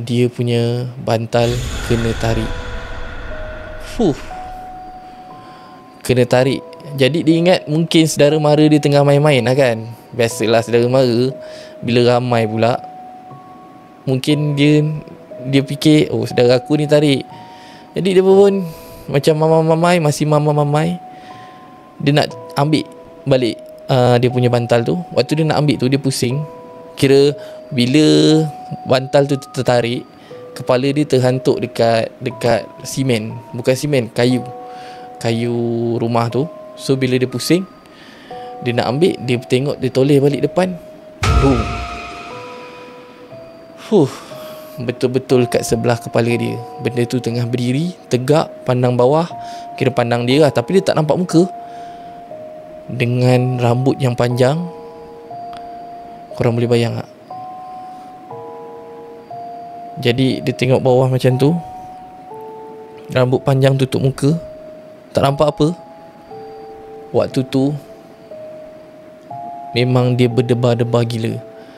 dia punya bantal kena tarik. Kena tarik. Jadi dia ingat mungkin saudara mara dia tengah main-main lah kan. Biasalah saudara mara bila ramai pula, mungkin dia fikir, oh saudara aku ni tarik. Jadi dia pun macam mamai, masih mamai, dia nak ambil balik dia punya bantal tu. Waktu dia nak ambil tu, dia pusing. Kira bila bantal tu tertarik, kepala dia terhantuk dekat simen. Bukan simen, kayu rumah tu. So bila dia pusing, dia nak ambil, dia tengok, dia toleh balik depan. Betul-betul kat sebelah kepala dia. Benda tu tengah berdiri tegak, pandang bawah. Kira pandang dia lah, tapi dia tak nampak muka. Dengan rambut yang panjang. Korang boleh bayang tak? Jadi dia tengok bawah macam tu, rambut panjang tutup muka, tak nampak apa. Waktu tu memang dia berdebar-debar gila.